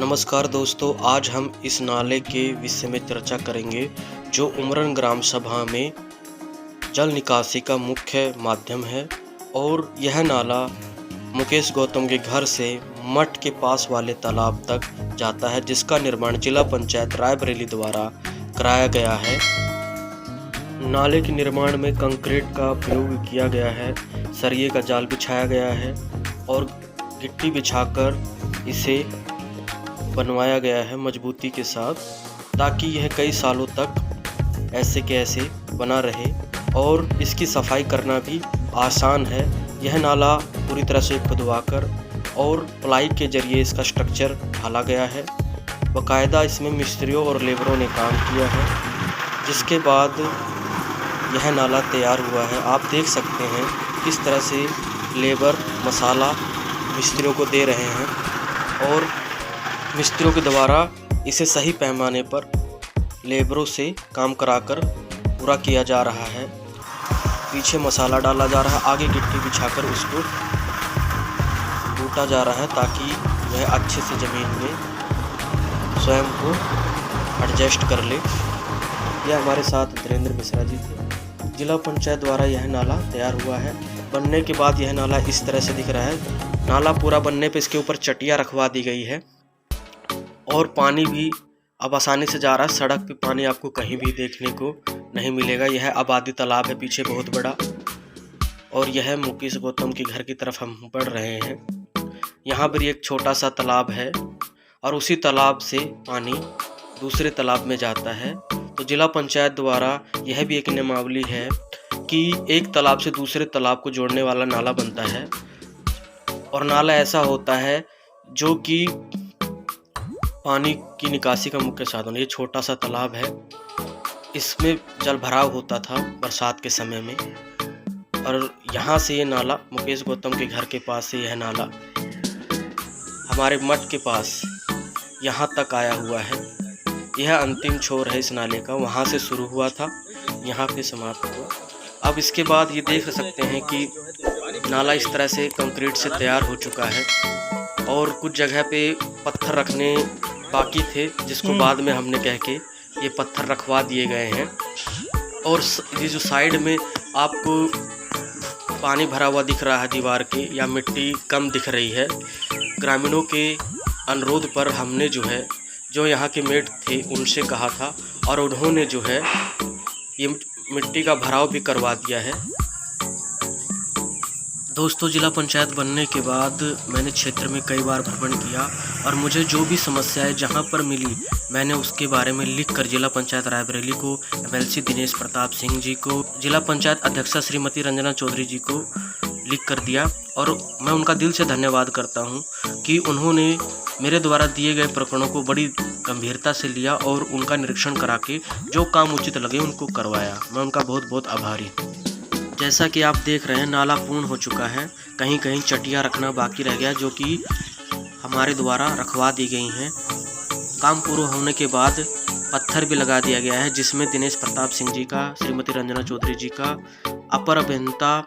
नमस्कार दोस्तों, आज हम इस नाले के विषय में चर्चा करेंगे जो उमरन ग्राम सभा में जल निकासी का मुख्य माध्यम है। और यह नाला मुकेश गौतम के घर से मठ के पास वाले तालाब तक जाता है, जिसका निर्माण जिला पंचायत रायबरेली द्वारा कराया गया है। नाले के निर्माण में कंक्रीट का प्रयोग किया गया है, सरिये का जाल बिछाया गया है और गिट्टी बिछाकर इसे बनवाया गया है मजबूती के साथ, ताकि यह कई सालों तक ऐसे के ऐसे बना रहे और इसकी सफाई करना भी आसान है। यह नाला पूरी तरह से खुदवाकर और प्लाई के जरिए इसका स्ट्रक्चर ढाला गया है। बाकायदा इसमें मिस्त्रियों और लेबरों ने काम किया है, जिसके बाद यह नाला तैयार हुआ है। आप देख सकते हैं किस तरह से लेबर मसाला मिस्त्रियों को दे रहे हैं और मिस्त्रियों के द्वारा इसे सही पैमाने पर लेबरों से काम कराकर पूरा किया जा रहा है। पीछे मसाला डाला जा रहा है, आगे गिट्टी बिछाकर उसको टूटा जा रहा है ताकि वह अच्छे से ज़मीन में स्वयं को एडजस्ट कर ले। यह हमारे साथ धीरेन्द्र मिश्रा जी थे। जिला पंचायत द्वारा यह नाला तैयार हुआ है। बनने के बाद यह नाला इस तरह से दिख रहा है। नाला पूरा बनने पे इसके ऊपर चटिया रखवा दी गई है और पानी भी अब आसानी से जा रहा है। सड़क पे पानी आपको कहीं भी देखने को नहीं मिलेगा। यह आबादी तालाब है पीछे बहुत बड़ा, और यह मुकेश गौतम के घर की तरफ हम बढ़ रहे हैं। यहाँ पर एक छोटा सा तालाब है और उसी तालाब से पानी दूसरे तालाब में जाता है। तो जिला पंचायत द्वारा यह भी एक नियमावली है कि एक तालाब से दूसरे तालाब को जोड़ने वाला नाला बनता है, और नाला ऐसा होता है जो कि पानी की निकासी का मुख्य साधन। ये छोटा सा तालाब है, इसमें जल भराव होता था बरसात के समय में, और यहाँ से ये नाला मुकेश गौतम के घर के पास से यह नाला हमारे मठ के पास यहाँ तक आया हुआ है। यह अंतिम छोर है इस नाले का, वहाँ से शुरू हुआ था, यहाँ पे समाप्त हुआ। अब इसके बाद ये देख सकते हैं कि नाला इस तरह से कंक्रीट से तैयार हो चुका है और कुछ जगह पे पत्थर रखने बाकी थे, जिसको बाद में हमने कह के ये पत्थर रखवा दिए गए हैं। और ये जो साइड में आपको पानी भरा हुआ दिख रहा है दीवार के, या मिट्टी कम दिख रही है, ग्रामीणों के अनुरोध पर हमने जो यहाँ के मेट थे उनसे कहा था, और उन्होंने ये मिट्टी का भराव भी करवा दिया है। दोस्तों, जिला पंचायत बनने के बाद मैंने क्षेत्र में कई बार भ्रमण किया और मुझे जो भी समस्याएं जहां पर मिली, मैंने उसके बारे में लिखकर जिला पंचायत रायबरेली को, एमएलसी दिनेश प्रताप सिंह जी को, जिला पंचायत अध्यक्षा श्रीमती रंजना चौधरी जी को लिख कर दिया। और मैं उनका दिल से धन्यवाद करता हूं कि उन्होंने मेरे द्वारा दिए गए प्रकरणों को बड़ी गंभीरता से लिया और उनका निरीक्षण करा के जो काम उचित लगे उनको करवाया। मैं उनका बहुत बहुत आभारी। जैसा कि आप देख रहे हैं, नाला पूर्ण हो चुका है। कहीं कहीं चटिया रखना बाकी रह गया, जो कि हमारे द्वारा रखवा दी गई हैं। काम पूरा होने के बाद पत्थर भी लगा दिया गया है, जिसमें दिनेश प्रताप सिंह जी का, श्रीमती रंजना चौधरी जी का, अपर अभियंता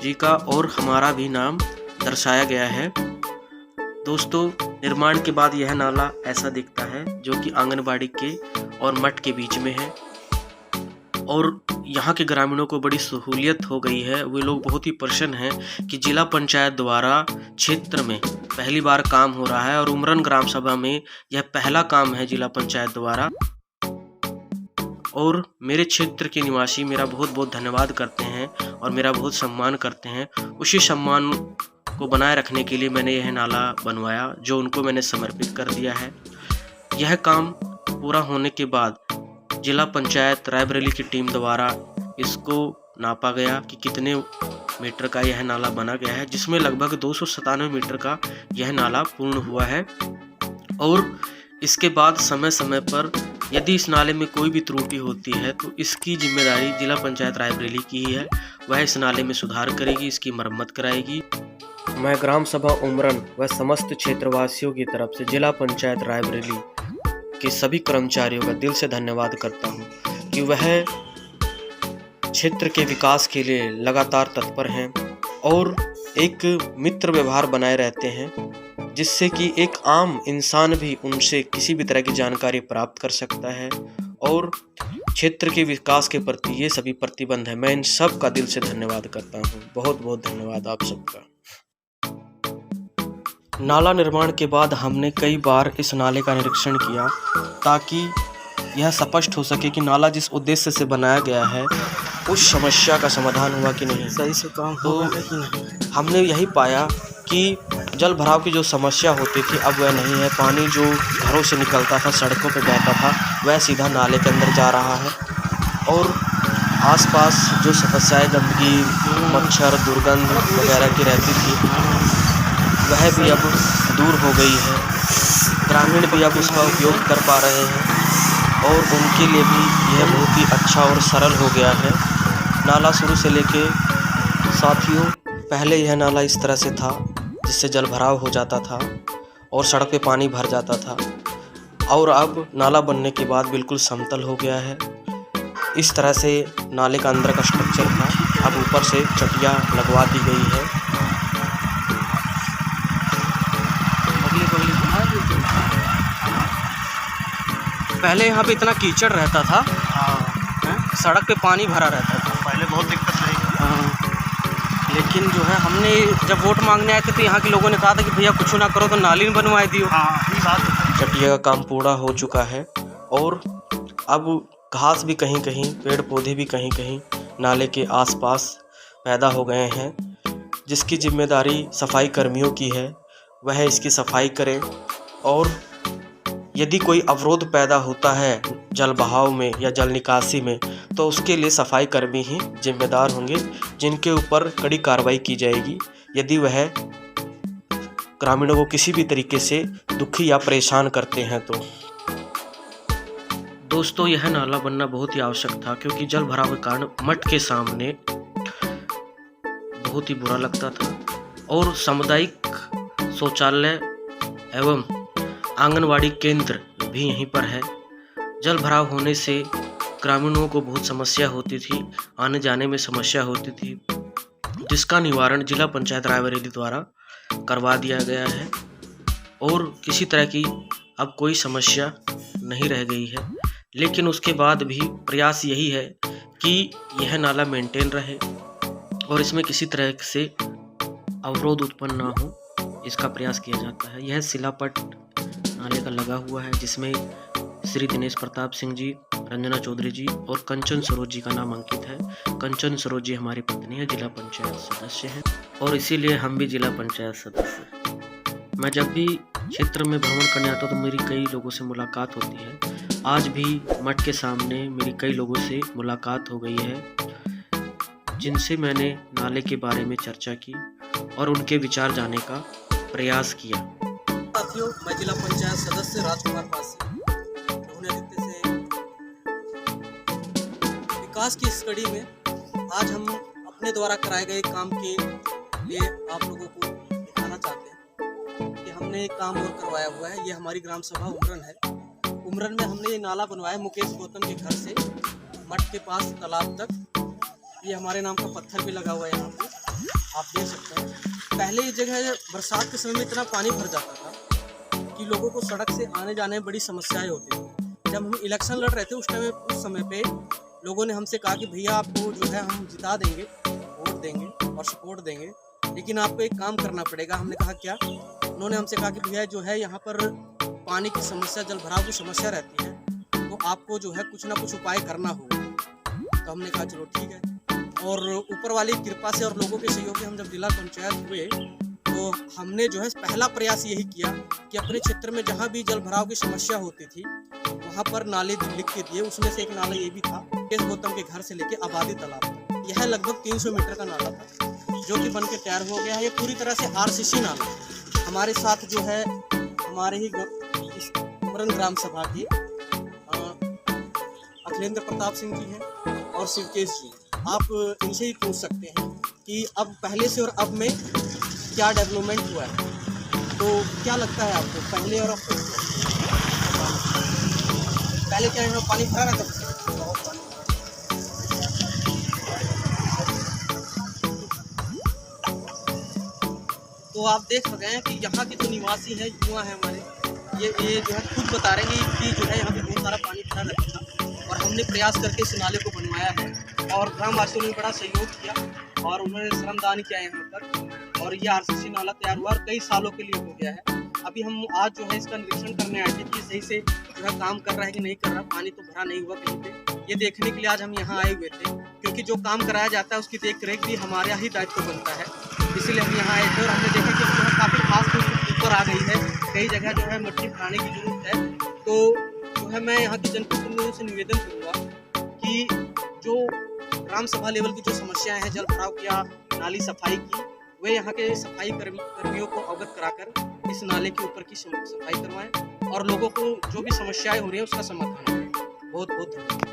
जी का और हमारा भी नाम दर्शाया गया है। दोस्तों, निर्माण के बाद यह नाला ऐसा दिखता है, जो कि आंगनबाड़ी के और मठ के बीच में है, और यहाँ के ग्रामीणों को बड़ी सहूलियत हो गई है। वे लोग बहुत ही प्रसन्न हैं कि जिला पंचायत द्वारा क्षेत्र में पहली बार काम हो रहा है, और उमरन ग्राम सभा में यह पहला काम है जिला पंचायत द्वारा। और मेरे क्षेत्र के निवासी मेरा बहुत बहुत धन्यवाद करते हैं और मेरा बहुत सम्मान करते हैं। उसी सम्मान को बनाए रखने के लिए मैंने यह नाला बनवाया, जो उनको मैंने समर्पित कर दिया है। यह काम पूरा होने के बाद जिला पंचायत रायबरेली की टीम द्वारा इसको नापा गया कि कितने मीटर का यह नाला बना गया है, जिसमें लगभग 297 मीटर का यह नाला पूर्ण हुआ है। और इसके बाद समय समय पर यदि इस नाले में कोई भी त्रुटि होती है तो इसकी जिम्मेदारी जिला पंचायत रायबरेली की ही है। वह इस नाले में सुधार करेगी, इसकी मरम्मत कराएगी। मैं ग्राम सभा उमरन व समस्त क्षेत्रवासियों की तरफ से जिला पंचायत रायबरेली के सभी कर्मचारियों का दिल से धन्यवाद करता हूं कि वह क्षेत्र के विकास के लिए लगातार तत्पर हैं और एक मित्र व्यवहार बनाए रहते हैं। जिससे कि एक आम इंसान भी उनसे किसी भी तरह की जानकारी प्राप्त कर सकता है और क्षेत्र के विकास के प्रति ये सभी प्रतिबंध है। मैं इन सब का दिल से धन्यवाद करता हूँ। बहुत बहुत धन्यवाद आप सबका। नाला निर्माण के बाद हमने कई बार इस नाले का निरीक्षण किया ताकि यह स्पष्ट हो सके कि नाला जिस उद्देश्य से बनाया गया है उस समस्या का समाधान हुआ कि नहीं, सही से काम तो हुआ है कि नहीं। हमने यही पाया कि जल भराव की जो समस्या होती थी अब वह नहीं है। पानी जो घरों से निकलता था, सड़कों पर बहता था, वह सीधा नाले के अंदर जा रहा है और आसपास जो समस्याएं गंदगी, मच्छर, दुर्गंध वगैरह की रहती थी वह भी अब दूर हो गई है। ग्रामीण भी अब उसका उपयोग कर पा रहे हैं और उनके लिए भी यह बहुत ही अच्छा और सरल हो गया है। नाला शुरू से लेके साथियों, पहले यह नाला इस तरह से था जिससे जल भराव हो जाता था और सड़क पे पानी भर जाता था और अब नाला बनने के बाद बिल्कुल समतल हो गया है। इस तरह से नाले का अंदर का स्ट्रक्चर था, अब ऊपर से चटिया लगवा दी गई है। पहले यहाँ पे इतना कीचड़ रहता था, सड़क पे पानी भरा रहता था, पहले बहुत दिक्कत रही। लेकिन जो है हमने जब वोट मांगने आए थे तो यहाँ के लोगों ने कहा था कि भैया कुछ ना करो तो नाली बनवाए दियो। ये बात चटिया का काम पूरा हो चुका है और अब घास भी कहीं कहीं, पेड़ पौधे भी कहीं कहीं नाले के आसपास पैदा हो गए हैं, जिसकी जिम्मेदारी सफाई कर्मियों की है। वह इसकी सफाई करें और यदि कोई अवरोध पैदा होता है जल बहाव में या जल निकासी में तो उसके लिए सफाई कर्मी ही जिम्मेदार होंगे, जिनके ऊपर कड़ी कार्रवाई की जाएगी यदि वह ग्रामीणों को किसी भी तरीके से दुखी या परेशान करते हैं तो। दोस्तों, यह नाला बनना बहुत ही आवश्यक था क्योंकि जल भराव के कारण मठ के सामने बहुत ही बुरा लगता था और सामुदायिक शौचालय एवं आंगनवाड़ी केंद्र भी यहीं पर है। जल भराव होने से ग्रामीणों को बहुत समस्या होती थी, आने जाने में समस्या होती थी, जिसका निवारण जिला पंचायत रायबरेली द्वारा करवा दिया गया है और किसी तरह की अब कोई समस्या नहीं रह गई है। लेकिन उसके बाद भी प्रयास यही है कि यह नाला मेंटेन रहे और इसमें किसी तरह से अवरोध उत्पन्न ना हो, इसका प्रयास किया जाता है। यह शिलापट नाले का लगा हुआ है जिसमें श्री दिनेश प्रताप सिंह जी, रंजना चौधरी जी और कंचन सरोज जी का नाम अंकित है। कंचन सरोज जी हमारी पत्नी है, जिला पंचायत सदस्य हैं और इसीलिए हम भी जिला पंचायत सदस्य हैं। मैं जब भी क्षेत्र में भ्रमण करने आता हूँ तो मेरी कई लोगों से मुलाकात होती है। आज भी मठ के सामने मेरी कई लोगों से मुलाकात हो गई है, जिनसे मैंने नाले के बारे में चर्चा की और उनके विचार जानने का प्रयास किया। साथियों, मैं जिला पंचायत सदस्य राजकुमार पासी से विकास की इस कड़ी में आज हम अपने द्वारा कराए गए काम के लिए आप लोगों को दिखाना चाहते हैं कि हमने एक काम और करवाया हुआ है। ये हमारी ग्राम सभा उमरन है। उमरन में हमने ये नाला बनवाया मुकेश गौतम के घर से मठ के पास तालाब तक। ये हमारे नाम का पत्थर भी लगा हुआ है यहाँ पे, आप देख सकते हैं। पहले ये जगह बरसात के समय में इतना पानी भर जाता था कि लोगों को सड़क से आने जाने में बड़ी समस्याएं होती थी। जब हम इलेक्शन लड़ रहे थे उस समय पे लोगों ने हमसे कहा कि भैया आपको जो है हम जिता देंगे, वोट देंगे और सपोर्ट देंगे, लेकिन आपको एक काम करना पड़ेगा। हमने कहा क्या? उन्होंने हमसे कहा कि भैया जो है यहाँ पर पानी की समस्या, जल भराव की समस्या रहती है, तो आपको जो है कुछ ना कुछ उपाय करना होगा। तो हमने कहा चलो ठीक है। और ऊपर वाली कृपा से और लोगों के सहयोग से हम जब जिला पंचायत हुए तो हमने जो है पहला प्रयास यही किया कि अपने क्षेत्र में जहाँ भी जल भराव की समस्या होती थी वहाँ पर नाले लिख के दिए। उसमें से एक नाला ये भी था मुकेश गौतम के घर से लेके आबादी तालाब तक। यह लगभग 300 मीटर का नाला था जो कि बन के तैयार हो गया है। ये पूरी तरह से RCC नाला। हमारे साथ जो है हमारे ही उमरन ग्राम सभा के अखिलेंद्र प्रताप सिंह जी हैं और शिवकेश जी। आप इनसे ही पूछ सकते हैं कि अब पहले से और अब में क्या डेवलपमेंट हुआ है। तो क्या लगता है आपको पहले और अब? पहले क्या यहाँ पानी भरा रहता था? तो आप देख सके हैं कि यहाँ के जो निवासी हैं, युवा हैं हमारे, ये जो है खुद बता रहे हैं कि जो है यहाँ पे बहुत सारा पानी भरा रहता था और हमने प्रयास करके इस नाले को बनवाया है और ग्रामवासियों ने बड़ा सहयोग किया और उन्होंने श्रमदान किया यहाँ पर और ये आरसीसी नाला तैयार हुआ और कई सालों के लिए हो गया है। अभी हम आज जो है इसका निरीक्षण करने आए थे कि सही से जो है काम कर रहा है कि नहीं कर रहा, पानी तो भरा नहीं हुआ कहीं पे, ये देखने के लिए आज हम यहाँ आए हुए थे, क्योंकि जो काम कराया जाता है उसकी देख रेख भी हमारा ही दायित्व बनता है। इसीलिए हम यहाँ आए थे और हमने देखा कि जो है काफ़ी खास ऊपर आ गई है, कई जगह जो है मिट्टी भराने की जरूरत है। तो जो है मैं यहाँ के जनप्रतिनिधियों से निवेदन करूँगा कि जो ग्राम सभा लेवल की जो समस्याएं हैं जल भराव की या नाली सफाई की, वे यहाँ के सफाई कर्मियों को अवगत कराकर इस नाले के ऊपर की सफाई करवाएं और लोगों को जो भी समस्याएं हो रही है उसका समाधान करें। बहुत बहुत धन्यवाद।